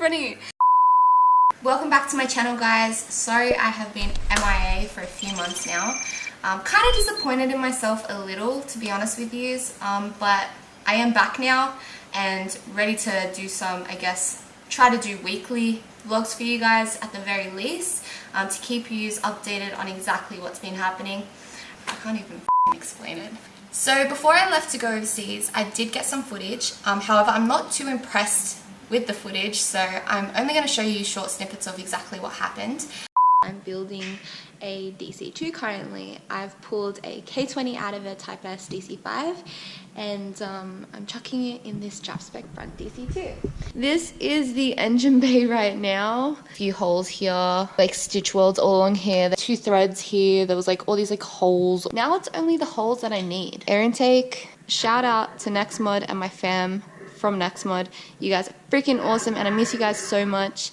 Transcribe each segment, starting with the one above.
funny. Welcome back to my channel, guys. Sorry I have been MIA for a few months now. Kind of disappointed in myself a little, to be honest with you, but I am back now and ready to do some, I guess, try to do weekly vlogs for you guys at the very least, to keep you updated on exactly what's been happening. I can't even explain it. So before I left to go overseas, I did get some footage. However, I'm not too impressed with the footage, so I'm only going to show you short snippets of exactly what happened. I'm building a DC2 currently. I've pulled a K20 out of a Type S DC5 and I'm chucking it in this Jap Spec front DC2. This is the engine bay right now. A few holes here, like stitch welds all along here. There's 2 threads here. There was like all these like holes. Now it's only the holes that I need. Air intake. Shout out to Nextmod and my fam from Nextmod. You guys are freaking awesome and I miss you guys so much.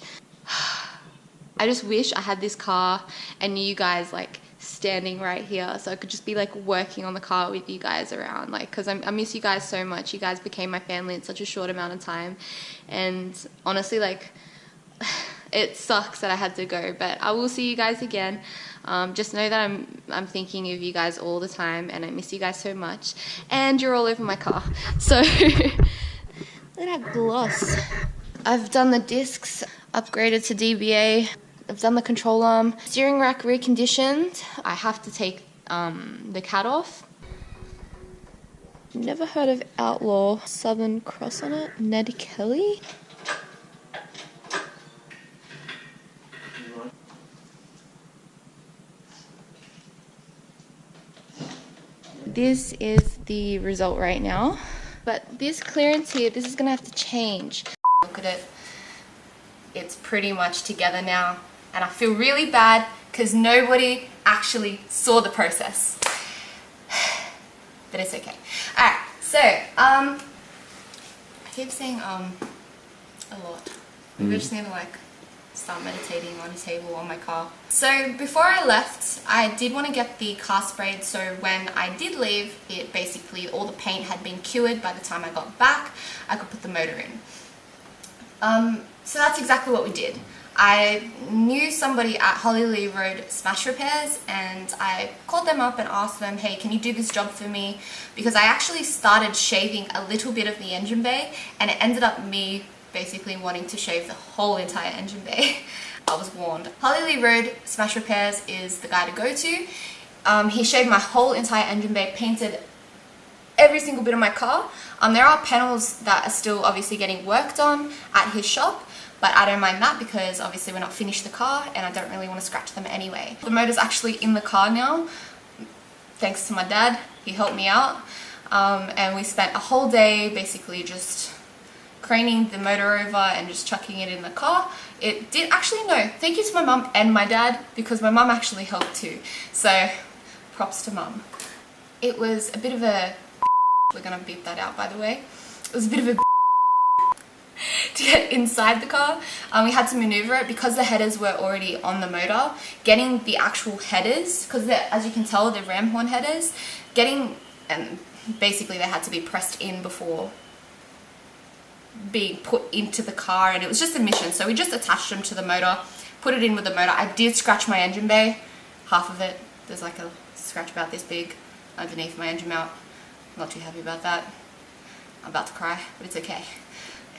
I just wish I had this car and you guys like standing right here so I could just be like working on the car with you guys around, like, because I miss you guys so much. You guys became my family in such a short amount of time, and honestly, like, it sucks that I had to go, but I will see you guys again. Just know that I'm thinking of you guys all the time and I miss you guys so much, and you're all over my car, so look at that gloss. I've done the discs, upgraded to DBA. I've done the control arm. Steering rack reconditioned. I have to take the cat off. Never heard of Outlaw. Southern Cross on it. Ned Kelly. This is the result right now. But this clearance here, this is gonna have to change. Look at it. It's pretty much together now. And I feel really bad because nobody actually saw the process. But it's okay. Alright, so, I keep saying a lot. Maybe I just need to like start meditating on a table on my car. So before I left, I did want to get the car sprayed, so when I did leave, it basically, all the paint had been cured by the time I got back. I could put the motor in. So that's exactly what we did. I knew somebody at Holly Lee Road Smash Repairs and I called them up and asked them, hey, can you do this job for me? Because I actually started shaving a little bit of the engine bay and it ended up me basically wanting to shave the whole entire engine bay. I was warned. Holly Lee Road Smash Repairs is the guy to go to. He shaved my whole entire engine bay, painted every single bit of my car. There are panels that are still obviously getting worked on at his shop, but I don't mind that because obviously we're not finished the car and I don't really want to scratch them anyway. The motor's actually in the car now, thanks to my dad. He helped me out, and we spent a whole day basically just craning the motor over and just chucking it in the car. It did actually, no, thank you to my mum and my dad because my mum actually helped too, so props to mum. It was a bit of a, we're gonna beep that out by the way, it was a bit of a to get inside the car. We had to maneuver it because the headers were already on the motor. Getting the actual headers, because as you can tell, they're ram horn headers, and basically they had to be pressed in before being put into the car, and it was just a mission. So we just attached them to the motor, put it in with the motor. I did scratch my engine bay, half of it. There's like a scratch about this big underneath my engine mount. I'm not too happy about that. I'm about to cry, but it's okay.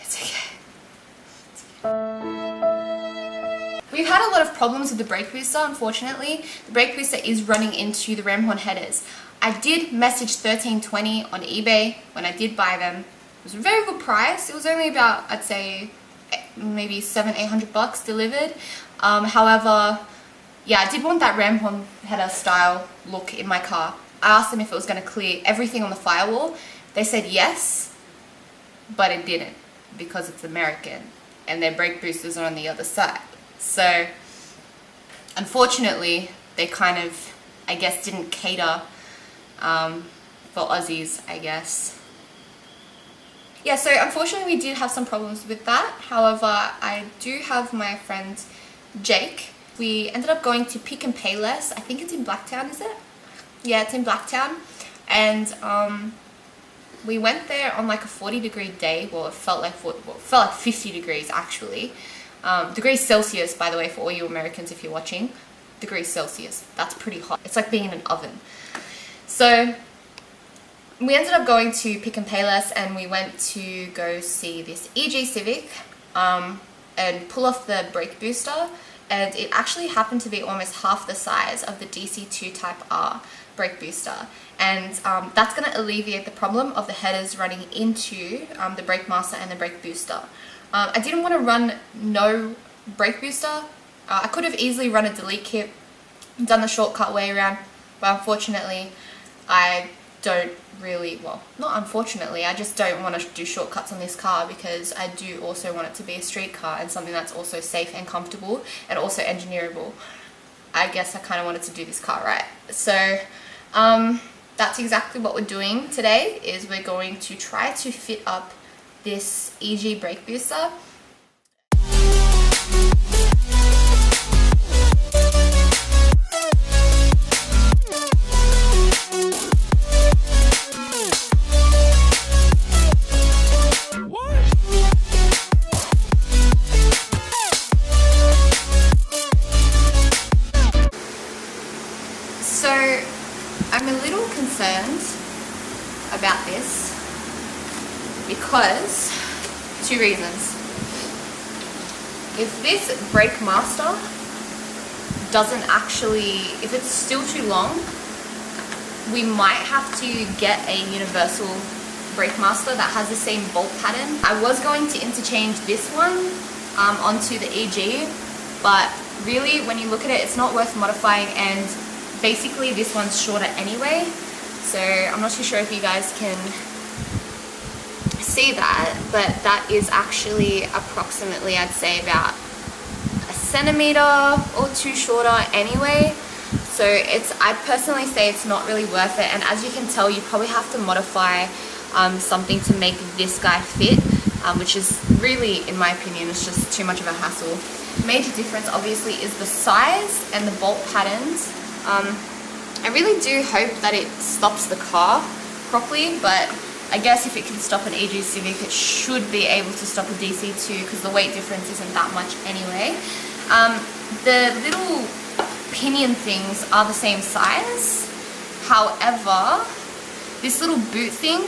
It's okay. We've had a lot of problems with the brake booster, unfortunately. The brake booster is running into the ram horn headers. I did message 1320 on eBay when I did buy them. It was a very good price. It was only about, I'd say, maybe $700-800 delivered. However, yeah, I did want that ram horn header style look in my car. I asked them if it was going to clear everything on the firewall. They said yes, but it didn't because it's American and their brake boosters are on the other side. So unfortunately, they kind of, I guess, didn't cater for Aussies, I guess. Yeah, so unfortunately we did have some problems with that. However, I do have my friend Jake. We ended up going to Pick and Pay Less. I think it's in Blacktown, is it? Yeah, it's in Blacktown. And We went there on like a 40-degree day. Well, it felt like 50 degrees actually. Degrees Celsius, by the way, for all you Americans if you're watching. Degrees Celsius. That's pretty hot. It's like being in an oven. So we ended up going to Pick and Payless, and we went to go see this EG Civic and pull off the brake booster. And it actually happened to be almost half the size of the DC2 Type R brake booster. And that's going to alleviate the problem of the headers running into the brake master and the brake booster. I didn't want to run no brake booster. I could have easily run a delete kit, done the shortcut way around, but unfortunately I don't really, well, not unfortunately, I just don't want to do shortcuts on this car because I do also want it to be a street car and something that's also safe and comfortable and also engineerable. I guess I kind of wanted to do this car right. So that's exactly what we're doing today, is we're going to try to fit up this EG brake booster. So I'm a little concerned about this because two reasons. If this brake master doesn't actually, if it's still too long, we might have to get a universal brake master that has the same bolt pattern. I was going to interchange this one onto the EG, but really when you look at it, it's not worth modifying, and basically this one's shorter anyway. So I'm not too sure if you guys can see that, but that is actually approximately, I'd say, about a centimeter or two shorter anyway. So I'd personally say it's not really worth it, and as you can tell, you probably have to modify something to make this guy fit, which is really, in my opinion, it's just too much of a hassle. Major difference obviously is the size and the bolt patterns. I really do hope that it stops the car properly, but I guess if it can stop an EG Civic, it should be able to stop a DC2 because the weight difference isn't that much anyway. The little pinion things are the same size. However, this little boot thing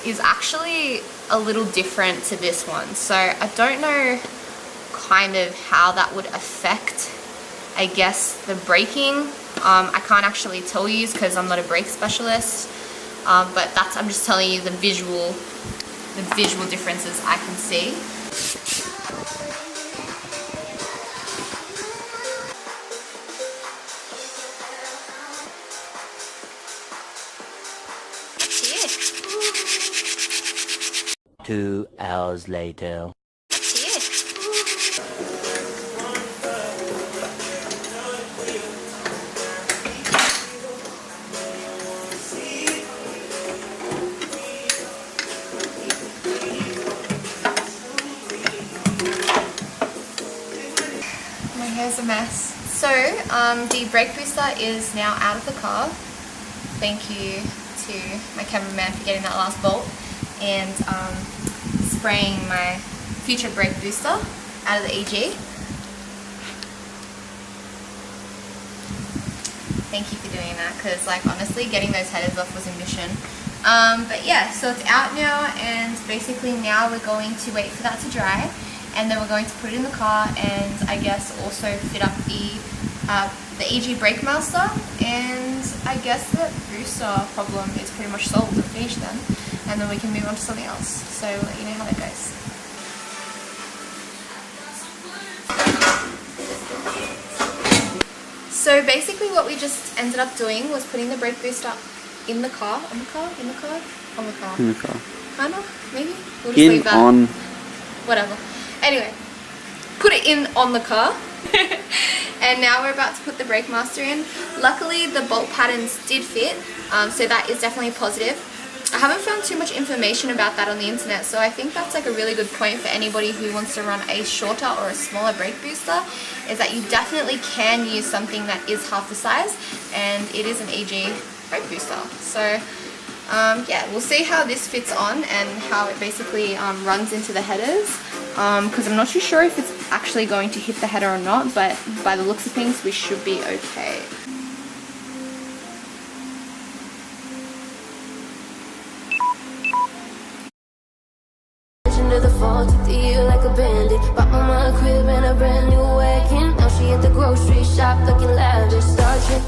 is actually a little different to this one. So I don't know kind of how that would affect, I guess, the braking. I can't actually tell you because I'm not a brake specialist, but I'm just telling you the visual differences I can see. Yeah. 2 hours later. My hair's a mess. So the brake booster is now out of the car. Thank you to my cameraman for getting that last bolt and spraying my future brake booster out of the EG. Thank you for doing that, because like honestly getting those headers off was a mission. But yeah, so it's out now, and basically now we're going to wait for that to dry, and then we're going to put it in the car and I guess also fit up the EG brake master, and I guess the booster problem is pretty much solved and finished then, and then we can move on to something else. So I'll let you know how that goes. So basically what we just ended up doing was putting the brake booster in the car, on the car. Kinda, maybe? We'll just leave that. On. Whatever. Anyway, put it in on the car. And now we're about to put the brake master in. Luckily the bolt patterns did fit, so that is definitely positive. I haven't found too much information about that on the internet, so I think that's like a really good point for anybody who wants to run a shorter or a smaller brake booster, is that you definitely can use something that is half the size, and it is an EG brake booster. So yeah, we'll see how this fits on and how it basically runs into the headers, because I'm not too sure if it's actually going to hit the header or not, but by the looks of things we should be okay. To the fall, took the year like a bandit. Bought mama a crib and a brand new wagon. Now she at the grocery shop looking lavish. Star Trek.